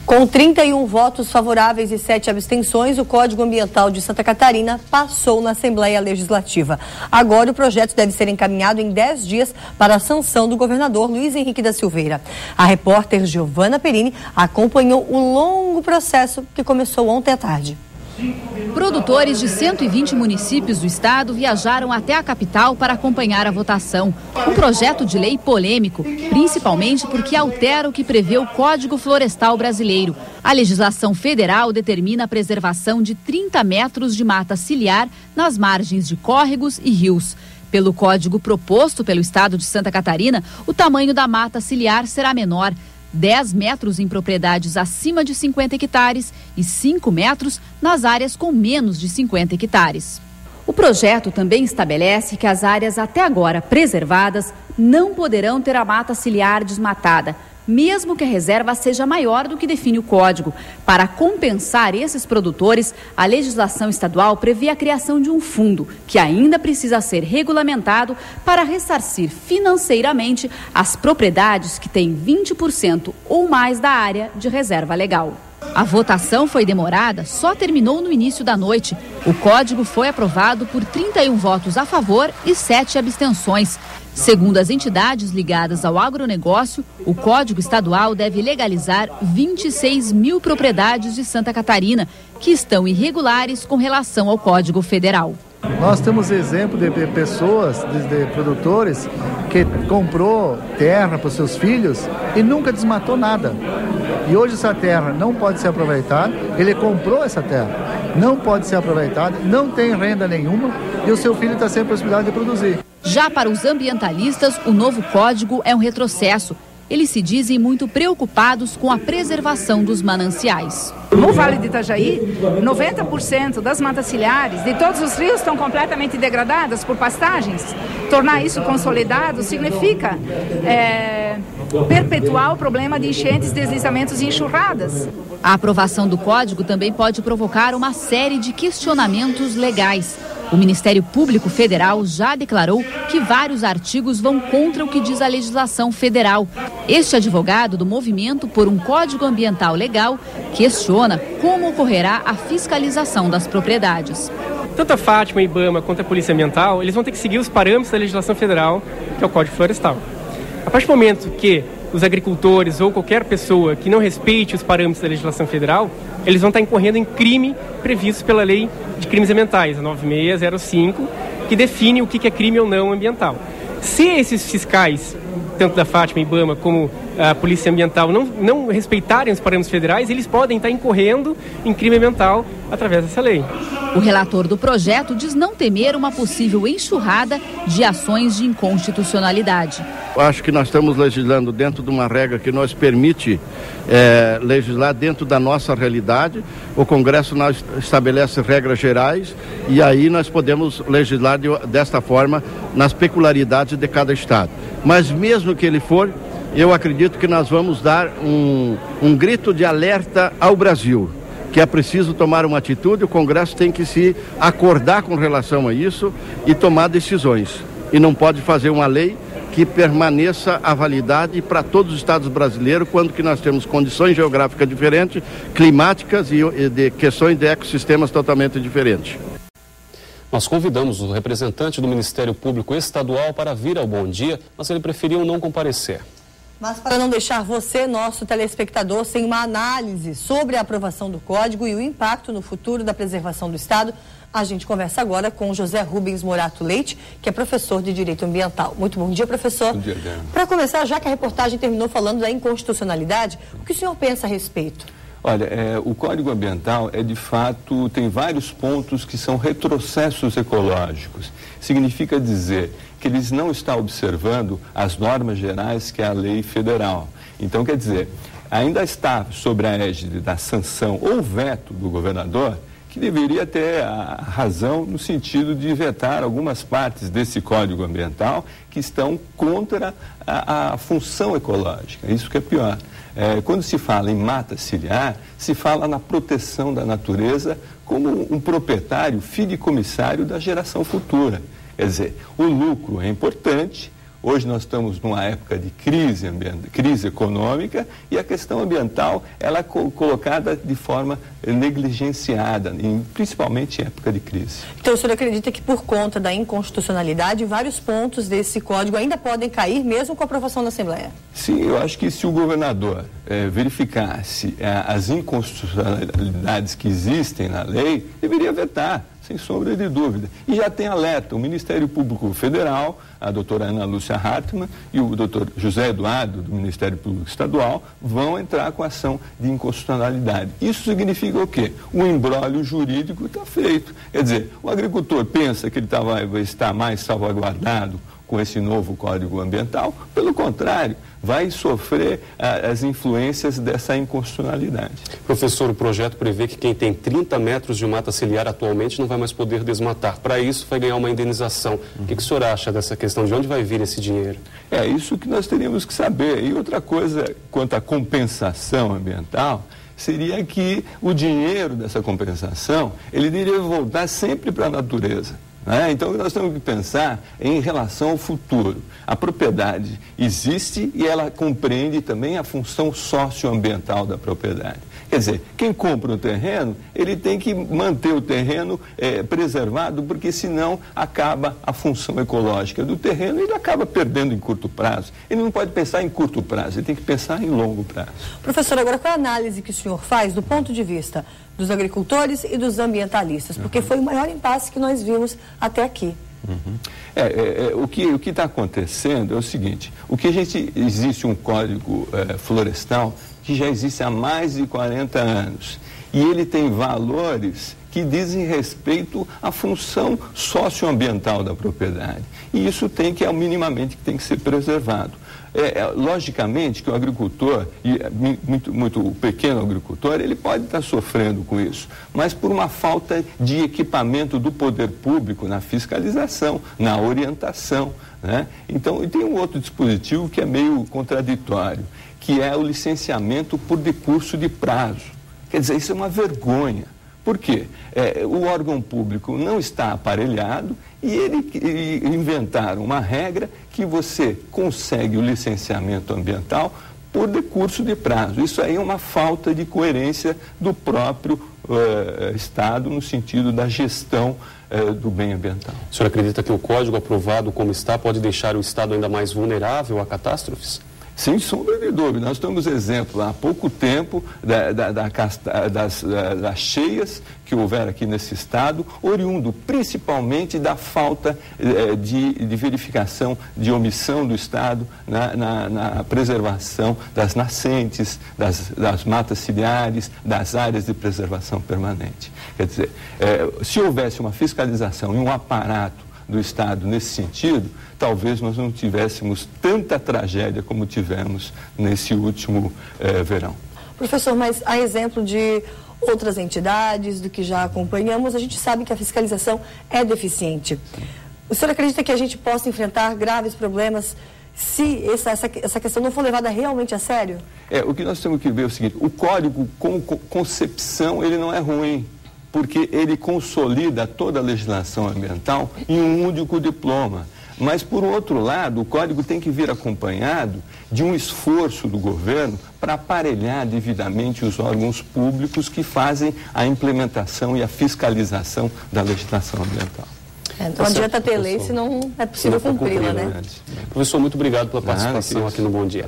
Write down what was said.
Com 31 votos favoráveis e 7 abstenções, o Código Ambiental de Santa Catarina passou na Assembleia Legislativa. Agora o projeto deve ser encaminhado em 10 dias para a sanção do governador Luiz Henrique da Silveira. A repórter Giovana Perini acompanhou o longo processo que começou ontem à tarde. Produtores de 120 municípios do estado viajaram até a capital para acompanhar a votação. Um projeto de lei polêmico, principalmente porque altera o que prevê o Código Florestal Brasileiro. A legislação federal determina a preservação de 30 metros de mata ciliar nas margens de córregos e rios. Pelo código proposto pelo estado de Santa Catarina, o tamanho da mata ciliar será menor. 10 metros em propriedades acima de 50 hectares e 5 metros nas áreas com menos de 50 hectares. O projeto também estabelece que as áreas até agora preservadas não poderão ter a mata ciliar desmatada, mesmo que a reserva seja maior do que define o código. Para compensar esses produtores, a legislação estadual prevê a criação de um fundo que ainda precisa ser regulamentado para ressarcir financeiramente as propriedades que têm 20% ou mais da área de reserva legal. A votação foi demorada, só terminou no início da noite. O código foi aprovado por 31 votos a favor e 7 abstenções. Segundo as entidades ligadas ao agronegócio, o Código Estadual deve legalizar 26 mil propriedades de Santa Catarina, que estão irregulares com relação ao Código Federal. Nós temos exemplo de pessoas, de produtores, que comprou terra para os seus filhos e nunca desmatou nada. E hoje essa terra não pode ser aproveitada, ele comprou essa terra, não pode ser aproveitada, não tem renda nenhuma e o seu filho está sem a possibilidade de produzir. Já para os ambientalistas, o novo código é um retrocesso. Eles se dizem muito preocupados com a preservação dos mananciais. No Vale de Itajaí, 90% das matas ciliares de todos os rios estão completamente degradadas por pastagens. Tornar isso consolidado significa perpetuar o problema de enchentes, deslizamentos e enxurradas. A aprovação do código também pode provocar uma série de questionamentos legais. O Ministério Público Federal já declarou que vários artigos vão contra o que diz a legislação federal. Este advogado do Movimento por um Código Ambiental Legal questiona como ocorrerá a fiscalização das propriedades. Tanto a Fátima, a IBAMA quanto a Polícia Ambiental, eles vão ter que seguir os parâmetros da legislação federal, que é o Código Florestal. A partir do momento que os agricultores ou qualquer pessoa que não respeite os parâmetros da legislação federal, eles vão estar incorrendo em crime previsto pela Lei de Crimes Ambientais, a 9605, que define o que é crime ou não ambiental. Se esses fiscais, tanto da Fátima, IBAMA, como a Polícia Ambiental, não respeitarem os parâmetros federais, eles podem estar incorrendo em crime ambiental através dessa lei. O relator do projeto diz não temer uma possível enxurrada de ações de inconstitucionalidade. Eu acho que nós estamos legislando dentro de uma regra que nos permite legislar dentro da nossa realidade. O Congresso estabelece regras gerais e aí nós podemos legislar desta forma nas peculiaridades de cada estado. Mas mesmo que ele for, eu acredito que nós vamos dar um grito de alerta ao Brasil, que é preciso tomar uma atitude. O Congresso tem que se acordar com relação a isso e tomar decisões. E não pode fazer uma lei que permaneça a validade para todos os estados brasileiros, quando que nós temos condições geográficas diferentes, climáticas e de questões de ecossistemas totalmente diferentes. Nós convidamos o representante do Ministério Público Estadual para vir ao Bom Dia, mas ele preferiu não comparecer. Mas para não deixar você, nosso telespectador, sem uma análise sobre a aprovação do Código e o impacto no futuro da preservação do Estado, a gente conversa agora com José Rubens Morato Leite, que é professor de Direito Ambiental. Muito bom dia, professor. Bom dia, Diana. Para começar, já que a reportagem terminou falando da inconstitucionalidade, o que o senhor pensa a respeito? Olha, o Código Ambiental de fato, tem vários pontos que são retrocessos ecológicos. Significa dizer que eles não estão observando as normas gerais que é a lei federal. Então, quer dizer, ainda está sobre a égide da sanção ou veto do governador, que deveria ter a razão no sentido de vetar algumas partes desse Código Ambiental que estão contra a função ecológica. Isso que é pior. Quando se fala em mata ciliar, se fala na proteção da natureza como um proprietário fideicomissário da geração futura. Quer dizer, o lucro é importante, Hoje nós estamos numa época de crise econômica, e a questão ambiental ela é colocada de forma negligenciada, principalmente em época de crise. Então o senhor acredita que por conta da inconstitucionalidade, vários pontos desse código ainda podem cair mesmo com a aprovação da Assembleia? Sim, eu acho que se o governador verificasse as inconstitucionalidades que existem na lei, deveria vetar, sem sombra de dúvida. E já tem alerta, o Ministério Público Federal, a doutora Ana Lúcia Hartmann e o doutor José Eduardo, do Ministério Público Estadual, vão entrar com ação de inconstitucionalidade. Isso significa o quê? O imbróglio jurídico está feito. Quer dizer, o agricultor pensa que ele vai estar mais salvaguardado com esse novo Código Ambiental, pelo contrário, vai sofrer as influências dessa inconstitucionalidade. Professor, o projeto prevê que quem tem 30 metros de mata ciliar atualmente não vai mais poder desmatar. Para isso, vai ganhar uma indenização. O que o senhor acha dessa questão? De onde vai vir esse dinheiro? É isso que nós teríamos que saber. E outra coisa, quanto à compensação ambiental, seria que o dinheiro dessa compensação, ele deveria voltar sempre para a natureza. Então, nós temos que pensar em relação ao futuro. A propriedade existe e ela compreende também a função socioambiental da propriedade. Quer dizer, quem compra um terreno, ele tem que manter o terreno preservado, porque senão acaba a função ecológica do terreno e ele acaba perdendo em curto prazo. Ele não pode pensar em curto prazo, ele tem que pensar em longo prazo. Professor, agora qual é a análise que o senhor faz do ponto de vista dos agricultores e dos ambientalistas? Porque foi o maior impasse que nós vimos até aqui. O que está acontecendo é o seguinte: existe um código florestal que já existe há mais de 40 anos e ele tem valores que dizem respeito à função socioambiental da propriedade, e isso minimamente tem que ser preservado. Logicamente que o agricultor, e muito o pequeno agricultor, ele pode estar sofrendo com isso, mas por uma falta de equipamento do poder público na fiscalização, na orientação, né? Então, e tem um outro dispositivo que é meio contraditório, que é o licenciamento por decurso de prazo. Quer dizer, isso é uma vergonha. Por quê? O órgão público não está aparelhado e inventaram uma regra que você consegue o licenciamento ambiental por decurso de prazo. Isso aí é uma falta de coerência do próprio Estado no sentido da gestão do bem ambiental. O senhor acredita que o código aprovado como está pode deixar o Estado ainda mais vulnerável a catástrofes? Sem sombra de dúvida. Nós temos exemplo há pouco tempo das cheias que houveram aqui nesse estado, oriundo principalmente da falta de verificação, de omissão do Estado na preservação das nascentes, das matas ciliares, das áreas de preservação permanente. Quer dizer, se houvesse uma fiscalização e um aparato do Estado nesse sentido, talvez nós não tivéssemos tanta tragédia como tivemos nesse último verão. Professor, mas a exemplo de outras entidades, do que já acompanhamos, a gente sabe que a fiscalização é deficiente. O senhor acredita que a gente possa enfrentar graves problemas se essa questão não for levada realmente a sério? O que nós temos que ver é o seguinte: o código, como concepção, ele não é ruim, porque ele consolida toda a legislação ambiental em um único diploma. Mas, por outro lado, o código tem que vir acompanhado de um esforço do governo para aparelhar devidamente os órgãos públicos que fazem a implementação e a fiscalização da legislação ambiental. Não adianta ter lei se não é possível cumpri-la, né? Professor, muito obrigado pela participação aqui no Bom Dia.